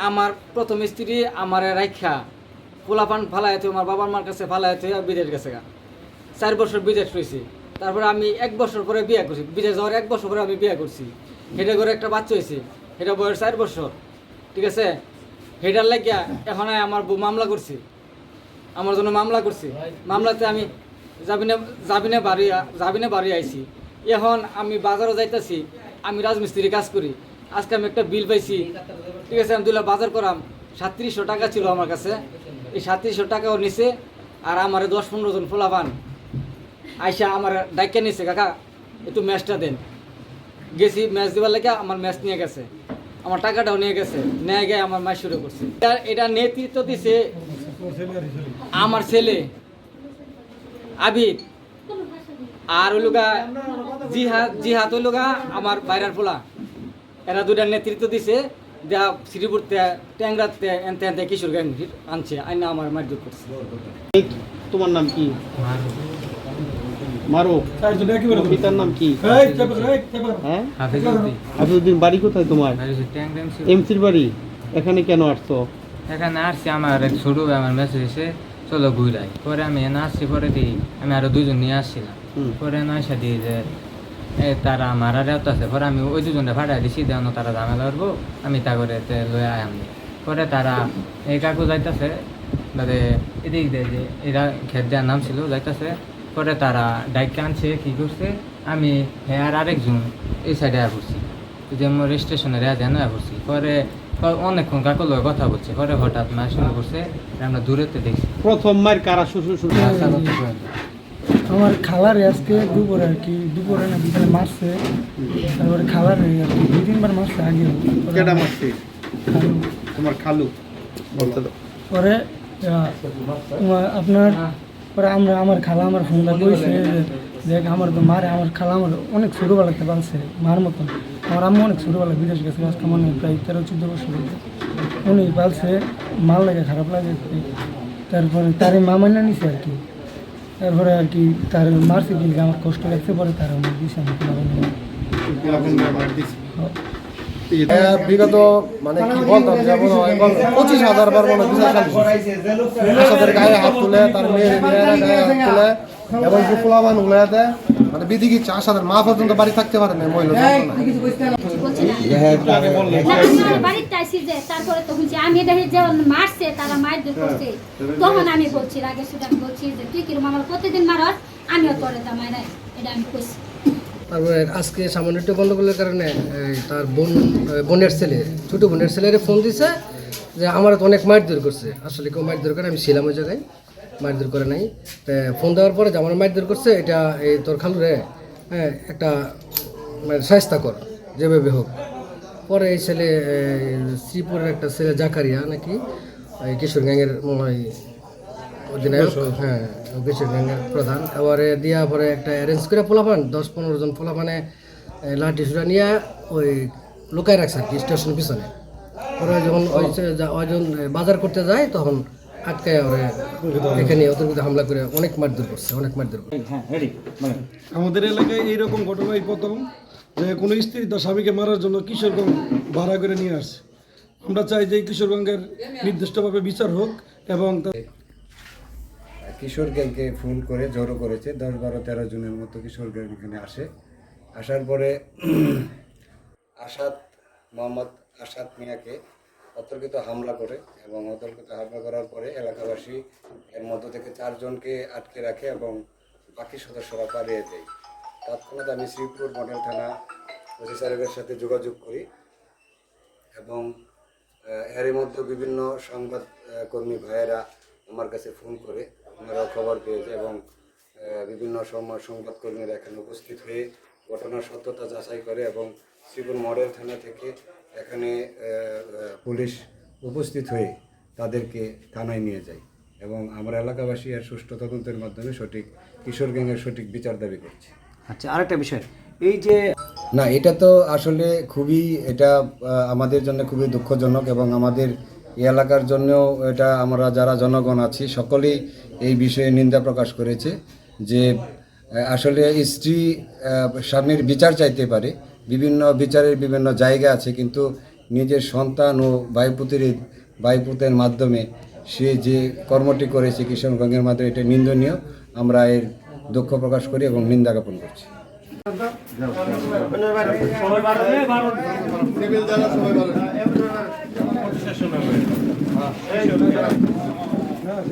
আমার প্রথম স্ত্রী আমার রাইখা পোলাপান ফালাইতে আমার বাবার মার কাছে ফালাইতে বিদেশ গেছে গা 4 বছর বিদেশ রয়েছি। তারপরে আমি 1 বছর পরে বিয়ে করছি, বিদেশ যাওয়ার 1 বছর পরে আমি বিয়ে করছি। হেঁটে করে একটা বাচ্চা হয়েছে, সেটা বয়স 4 বছর, ঠিক আছে। হেটার লাগিয়া এখন আমার বউ মামলা করছি, আমার জন্য মামলা করছি। মামলাতে আমি জাবিনে বাড়ি আইছি। এখন আমি বাজারও যাইতেছি, আমি রাজমিস্ত্রি কাজ করি। আজকে আমি একটা বিল পাইছি, ঠিক আছে। আমি 2 লাখ বাজার করাম, 3700 টাকা ছিল আমার কাছে। এই 3700 টাকাও নিছে। আর আমার 10-15 জন ফোলাপান আইসা আমার ডাইকা নিছে, কাকা একটু ম্যাচটা দেন। গেছি ম্যাচ দেওয়ার লেগে, আমার ম্যাচ নিয়ে গেছে, আমার টাকাটাও নিয়ে গেছে। নিয়ে গিয়ে আমার ম্যাচ শুরু করছে। এটা নেতৃত্ব দিছে আমার ছেলে আবিদ, আর ওই লোকা জিহাদ ওই লোকা আমার বাইরের পোলা। এরা 2টার নেতৃত্ব দিছে। যা শ্রীপুরতে ট্যাংরাতে এনতে এনতে কিশোরগঞ্জ আনছে, আইনা আমার মারধর করছে। তোমার নাম কি? মারো। পিতার নাম কি? হ্যাঁ, হাফিজউদ্দিন। বাড়ি কোথায় তোমার? এমসির বাড়ি। এখানে কেন আসছো? এখানে আসছি, আমার এক ছোট ভাই আমার মেসেজ এসে চলো ঘুরাই। পরে আমি এনে আসছি, পরে দিই আমি আরো 2 জন নিয়ে আসছিলাম। পরে নয়সা দিই যে তারা মারার এত আছে। পরে আমি ওই 2 জনটা ফাটাই দিছি, দেন তারা ঝামেলা করবো, আমি তা করে লয়ে আয়ামনি। পরে তারা এই কাকু যাইতেছে, এদিক দিয়ে যে এরা খেত দেওয়ার নাম ছিল যাইতেছে। পরে তারা ডাইকে আনছে, কী করছে, আমি হ্যাঁ আর আরেকজন এই সাইডে পড়ছি, যে মোর স্টেশনে যেন পড়ছি। পরে অনেকক্ষণ কাকুর লগে কথা বলছে। পরে হঠাৎ মায়ের শুরু করছে, আমরা দূরেতে দেখছি। প্রথম মায়ের কারা শ্বশুর? আমার খালারে আজকে দুপুরে আর কি, দুপুরে না বিকালে মারছে। তারপরে খালারে আর কি 2-3 বার মারছে আগে। কেডা মারছে? খালু। তোমার খালু বলতে দাও। পরে আপনার পরে আমার খালা আমার ফোনটা কইছে যে আমার তো মারে, আমার খালা আমার অনেক ছোটোবেলাতে পালছে মার মতন। আমার আম্মু অনেক ছোটোবেলা বিদেশ গেছে, আজকে মনে হয় প্রায় 13-14 বছর হয়েছে। উনি পালছে, মার লাগে, খারাপ লাগে। তারপরে তারে মা মাইনা নিছে আর কি। তারপরে আর কি তার মারছে, কি আমার কষ্ট লাগছে। পরে তার আমার দিছে, আমি বিগত মানে কি বলতাম, যেমন 25,000 বার মনে বিচার গায়ে হাত তুলে, তার মেয়ের গায়ে হাত তুলে, এবং কি পোলাবান উড়ায় দেয়। মানে বিধি আসাদের মা পর্যন্ত বাড়ি থাকতে পারে না মহিলা। তারপরে তখন যে আমি দেখি যে মারছে, তারা মারধর করছে, তখন আমি বলছি আগে সেটা আমি বলছি যে তুই কিরম আমার প্রতিদিন মারস, আমিও তোরে তা মারা, এটা আমি কইছি। তারপরে আজকে সামান্য একটু গন্ডগোলের কারণে তার বোনের ছেলে, ছোটো বোনের ছেলেরে ফোন দিছে যে আমার তো অনেক মারধর করছে। আসলে কেউ মারধর করে, আমি ছিলাম ওই জায়গায়, মারধর করে নাই। ফোন দেওয়ার পরে যে আমার মারধর করছে, এটা এই তোর খালুরে একটা মানে শায়েস্তা কর যেভাবে হোক। পরে এই ছেলে শ্রীপুরের একটা ছেলে জাকারিয়া নাকি কিশোর গ্যাংয়ের মনে হয় অধিনায়ক, হ্যাঁ কিশোর গ্যাংয়ের প্রধান। এবারে দিয়া পরে একটা অ্যারেঞ্জ করে পোলাপান 10-15 জন পোলাপানে লাঠি সুরা নিয়ে ওই লুকায় রাখছে আর কি স্টেশনের পিছনে। পরে যখন ওইজন বাজার করতে যায়, তখন আটকায় ওরে এখানে ওদের মধ্যে হামলা করে অনেক মারধর করছে, অনেক মারধর করছে। আমাদের এলাকায় এইরকম ঘটনাই প্রথম, যে কোনো স্ত্রী তার স্বামীকে মারার জন্য কিশোরগঞ্জ ভাড়া করে নিয়ে আসছে। আমরা চাই যে কিশোরগঞ্জের নির্দিষ্টভাবে বিচার হোক। এবং কিশোর গ্যাংকে ফোন করে জড়ো করেছে, 10-12-13 জনের মতো কিশোর গ্যাং এখানে আসে। আসার পরে মোহাম্মদ আসাদ মিয়াকে অতর্কিত হামলা করে, এবং অতর্কিত হামলা করার পরে এলাকাবাসী এর মধ্য থেকে 4 জনকে আটকে রাখে এবং বাকি সদস্যরা পালিয়ে যায়। তৎক্ষণাৎ আমি শ্রীপুর মডেল থানা ওসি সাহেবের সাথে যোগাযোগ করি, এবং এর মধ্যে বিভিন্ন সংবাদ কর্মী ভাইয়েরা আমার কাছে ফোন করে ওনারাও খবর পেয়েছে, এবং বিভিন্ন সময় সংবাদকর্মীরা এখানে উপস্থিত হয়ে ঘটনার সত্যতা যাচাই করে, এবং শ্রীপুর মডেল থানা থেকে এখানে পুলিশ উপস্থিত হয়ে তাদেরকে থানায় নিয়ে যায়, এবং আমরা এলাকাবাসী এর সুষ্ঠু তদন্তের মাধ্যমে সঠিক কিশোর গ্যাংয়ের সঠিক বিচার দাবি করছি। আচ্ছা, আরেকটা বিষয়, এই যে না, এটা তো আসলে খুবই, এটা আমাদের জন্য খুবই দুঃখজনক, এবং আমাদের এই এলাকার জন্যও এটা, আমরা যারা জনগণ আছি সকলেই এই বিষয়ে নিন্দা প্রকাশ করেছে যে আসলে স্ত্রী স্বামীর বিচার চাইতে পারে, বিভিন্ন বিচারের বিভিন্ন জায়গা আছে, কিন্তু নিজের সন্তান ও ভাইপুতের মাধ্যমে সে যে কর্মটি করেছে কিশোরগঞ্জের মাধ্যমে এটা নিন্দনীয়। আমরা এর দুঃখ প্রকাশ করি এবং নিন্দা জ্ঞাপন করছি। হ্যাঁ